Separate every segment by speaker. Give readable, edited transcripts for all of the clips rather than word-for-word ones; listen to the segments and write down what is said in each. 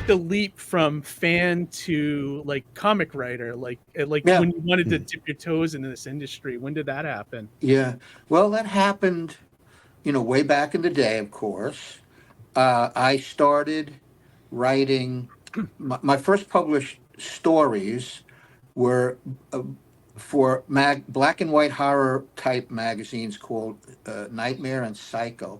Speaker 1: the leap from fan to like comic writer? Like
Speaker 2: Yeah.
Speaker 1: when you wanted to dip your toes into this industry, when did that happen?
Speaker 2: Yeah. Well, that happened, way back in the day, of course. I started writing, my first published stories were for black and white horror type magazines called Nightmare and Psycho.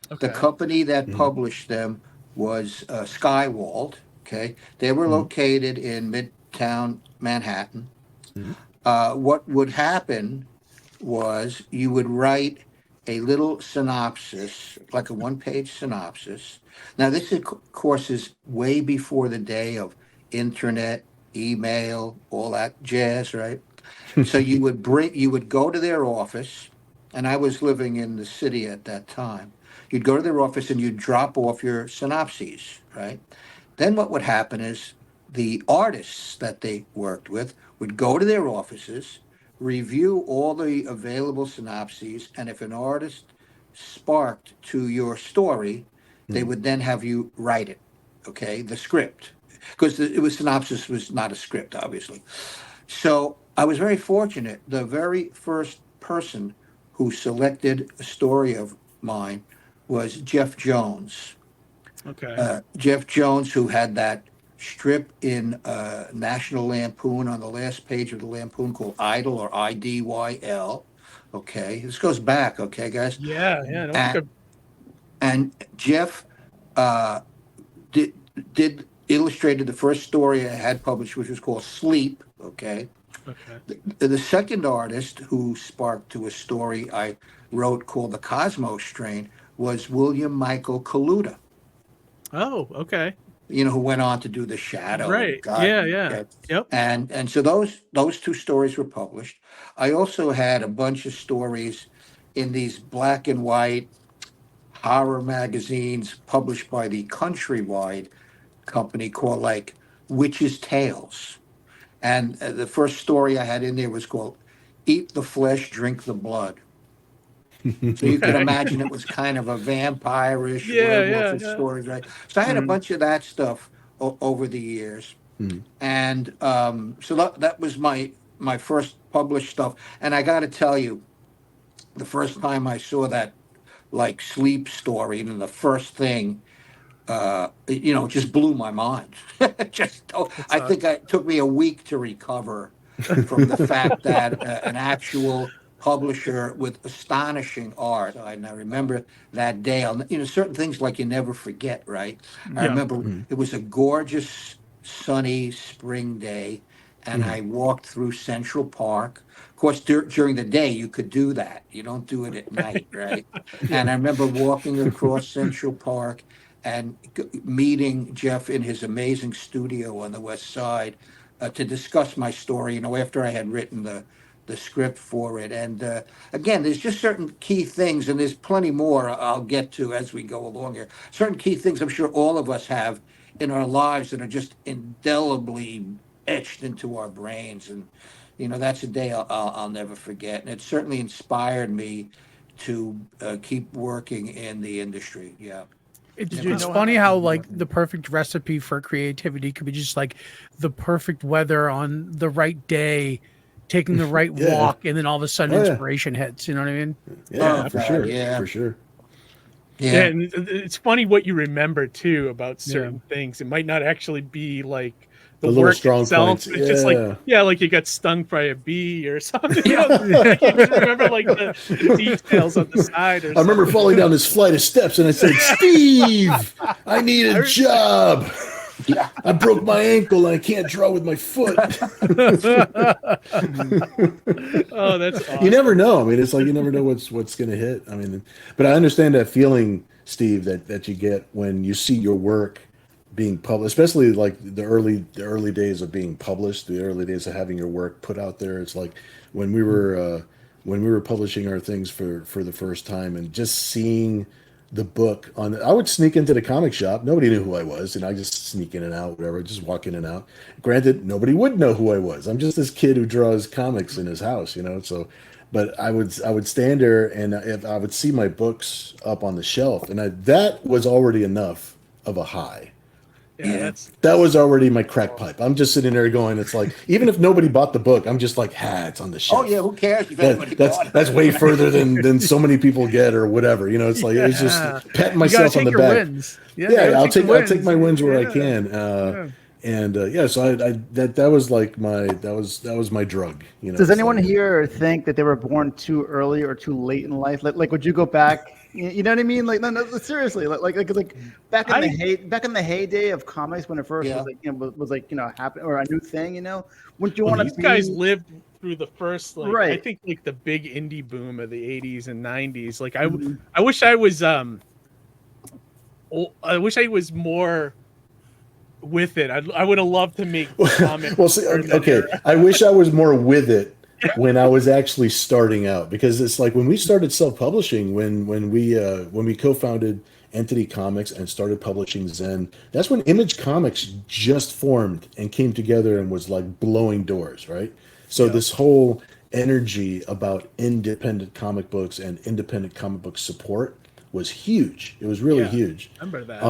Speaker 2: The
Speaker 1: Okay.
Speaker 2: company that
Speaker 3: Mm-hmm.
Speaker 2: published them was Skywald. Okay, they were
Speaker 3: Mm-hmm.
Speaker 2: located in Midtown Manhattan.
Speaker 3: Mm-hmm.
Speaker 2: What would happen was you would write a little synopsis, like a one-page synopsis. Now, this of course is way before the day of internet, email, all that jazz, right? So you would go to their office, and I was living in the city at that time. You'd go to their office and you'd drop off your synopses, right? Then what would happen is the artists that they worked with would go to their offices, review all the available synopses, and if an artist sparked to your story, they would then have you write it, okay, the script, because it was synopsis was not a script, obviously. So I was very fortunate. The very first person who selected a story of mine was Jeff Jones.
Speaker 1: Okay.
Speaker 2: Jeff Jones, who had that strip in National Lampoon on the last page of the Lampoon called Idol or IDYL. Okay, this goes back. Okay, guys,
Speaker 1: Yeah. I don't think
Speaker 2: and
Speaker 1: I've.
Speaker 2: Jeff uh, did illustrated the first story I had published, which was called Sleep. Okay,
Speaker 1: Okay.
Speaker 2: the second artist who sparked to a story I wrote called The Cosmos Strain was William Michael Kaluta.
Speaker 1: Oh, okay.
Speaker 2: Who went on to do The Shadow and
Speaker 1: Right.
Speaker 2: God.
Speaker 1: Yeah. Yep.
Speaker 2: And so those two stories were published. I also had a bunch of stories in these black and white horror magazines published by the Countrywide company called like Witches' Tales. And the first story I had in there was called Eat the Flesh, Drink the Blood. So you can
Speaker 1: Okay.
Speaker 2: imagine it was kind of a vampire-ish,
Speaker 1: Yeah.
Speaker 2: werewolfish story, right? So I had a
Speaker 1: Mhm.
Speaker 2: bunch of that stuff over the years, and so that was my first published stuff. And I got to tell you, the first time I saw that like sleep story, and the first thing, it just blew my mind.
Speaker 1: It's
Speaker 2: I think it took me a week to recover from the fact that an actual publisher with astonishing art. And I remember that day. Certain things like you never forget, right? I
Speaker 1: yeah.
Speaker 2: remember it was a gorgeous, sunny spring day, and I walked through Central Park. Of course, during the day, you could do that. You don't do it at night, right?
Speaker 1: Yeah.
Speaker 2: And I remember walking across Central Park and meeting Jeff in his amazing studio on the West Side to discuss my story. After I had written the script for it, and again, there's just certain key things, and there's plenty more I'll get to as we go along here. Certain key things I'm sure all of us have in our lives that are just indelibly etched into our brains, and that's a day I'll never forget, and it certainly inspired me to keep working in the industry. Yeah.
Speaker 4: Did
Speaker 1: It's funny how like the perfect recipe for creativity could be just like the perfect weather on the right day, taking the right
Speaker 3: Yeah.
Speaker 1: walk, and then all of a sudden
Speaker 3: Oh, yeah.
Speaker 1: inspiration hits. You know what I mean?
Speaker 3: Yeah,
Speaker 2: Oh,
Speaker 3: for
Speaker 2: God,
Speaker 3: sure.
Speaker 2: yeah.
Speaker 3: For sure.
Speaker 2: Yeah.
Speaker 1: And it's funny what you remember too about certain things. It might not actually be like the
Speaker 3: little
Speaker 1: work
Speaker 3: strong
Speaker 1: itself.
Speaker 3: points.
Speaker 1: It's just
Speaker 3: Yeah.
Speaker 1: like you got stung by a bee or something. You just remember like the details on the side. Or
Speaker 3: I remember falling down this flight of steps and I said, Steve, I need a job. I broke my ankle and I can't draw with my foot.
Speaker 1: Oh, that's awesome.
Speaker 3: You never know. I mean, it's like you never know what's going to hit. I mean, but I understand that feeling, Steve, that you get when you see your work being published, especially like the early days of being published, the early days of having your work put out there. It's like when we were publishing our things for the first time and just seeing the book I would sneak into the comic shop. Nobody knew who I was, and I just sneak in and out, whatever, just walk in and out. Granted, nobody would know who I was. I'm just this kid who draws comics in his house, so, but I would stand there and if I would see my books up on the shelf, and that was already enough of a high.
Speaker 2: Yeah.
Speaker 3: That was already my crack pipe. I'm just sitting there going, it's like, even if nobody bought the book, I'm just like, it's on the shelf.
Speaker 2: Oh yeah, who cares if anybody bought it?
Speaker 3: That's way further than so many people get or whatever. You know, it's like it's just patting myself on the back.
Speaker 1: Wins.
Speaker 3: I'll take my wins where I can. So that was like that was my drug. You know.
Speaker 4: Does anyone here think that they were born too early or too late in life? Like would you go back? You know what I mean? Like, no, seriously. Like back in the heyday of comics when it first was happening or a new thing. You know, wouldn't you want to?
Speaker 5: These guys lived through the first,
Speaker 4: right.
Speaker 5: I think, like the big indie boom of the '80s and '90s. Like, I wish I was more with it. I would have loved to make comics.
Speaker 3: Well, see, okay. I wish I was more with it when I was actually starting out, because it's like when we started self-publishing, when we co-founded Entity Comics and started publishing Zen, that's when Image Comics just formed and came together and was like blowing doors, right? So this whole energy about independent comic books and independent comic book support was huge. It was really huge.
Speaker 5: I remember that.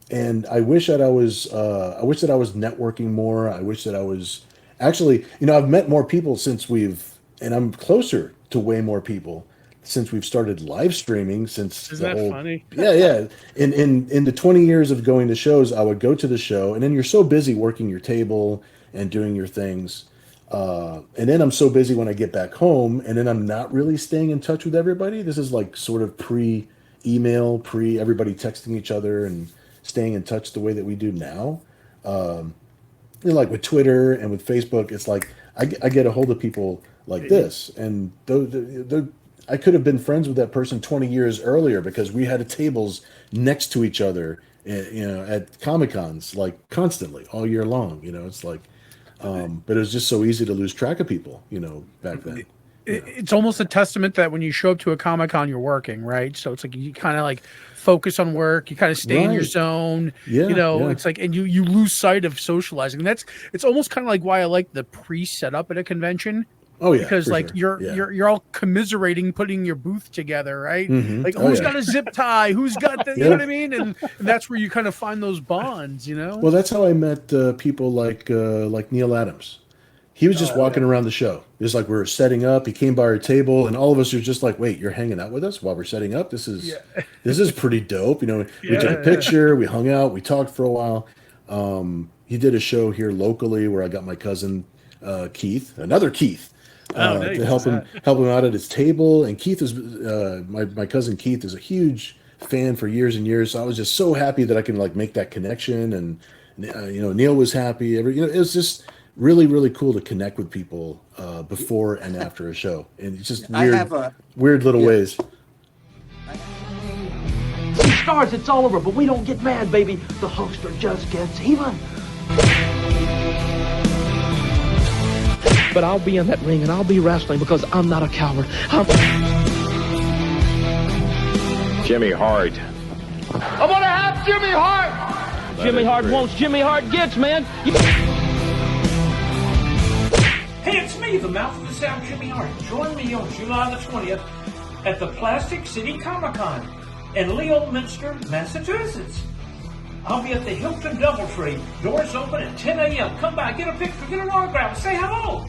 Speaker 3: And I wish that I was networking more. I wish that I was actually, I've met more people and I'm closer to way more people since we've started live streaming.
Speaker 5: Isn't that funny?
Speaker 3: Yeah. In the 20 years of going to shows, I would go to the show, and then you're so busy working your table and doing your things. And then I'm so busy when I get back home, and then I'm not really staying in touch with everybody. This is like sort of pre-email, everybody texting each other and staying in touch the way that we do now. Like with Twitter and with Facebook, it's like I get a hold of people like this, and I could have been friends with that person 20 years earlier because we had tables next to each other, at Comic-Cons, like constantly all year long. It's like, but it was just so easy to lose track of people, back then.
Speaker 1: It's almost a testament that when you show up to a Comic-Con, you're working, right? So it's like you kind of like focus on work, you kind of stay in your zone. It's like, and you lose sight of socializing. It's almost kind of like why I like the pre-setup at a convention.
Speaker 3: Oh yeah,
Speaker 1: because like
Speaker 3: sure.
Speaker 1: you're all commiserating, putting your booth together, right?
Speaker 3: Mm-hmm.
Speaker 1: Like who's got a zip tie, who's got the, you know what I mean? And that's where you kind of find those bonds, Well,
Speaker 3: that's how I met people like Neil Adams. He was just walking around the show. Just like we were setting up, he came by our table, and all of us were just like, "Wait, you're hanging out with us while we're setting up? This is pretty dope." We took a picture, we hung out, we talked for a while. He did a show here locally where I got my cousin Keith, another Keith, to help him out at his table. And Keith is my cousin Keith is a huge fan for years and years. So I was just so happy that I can like make that connection, and Neil was happy. It was just really, really cool to connect with people before and after a show, and it's just weird little ways.
Speaker 6: Stars, it's all over, but we don't get mad, baby. The hoster just gets even. But I'll be in that ring and I'll be wrestling because I'm not a coward.
Speaker 7: Jimmy Hart.
Speaker 6: I'm gonna have Jimmy Hart. Jimmy Hart wants, Jimmy Hart gets, man.
Speaker 8: Hey, it's me, the mouth of the South, Jimmy Hart. Join me on July the 20th at the PlasticCityComicCon in Leominster, Massachusetts. I'll be at the Hilton Doubletree. Doors open at 10 a.m. Come by, get a picture, get an autograph, say hello.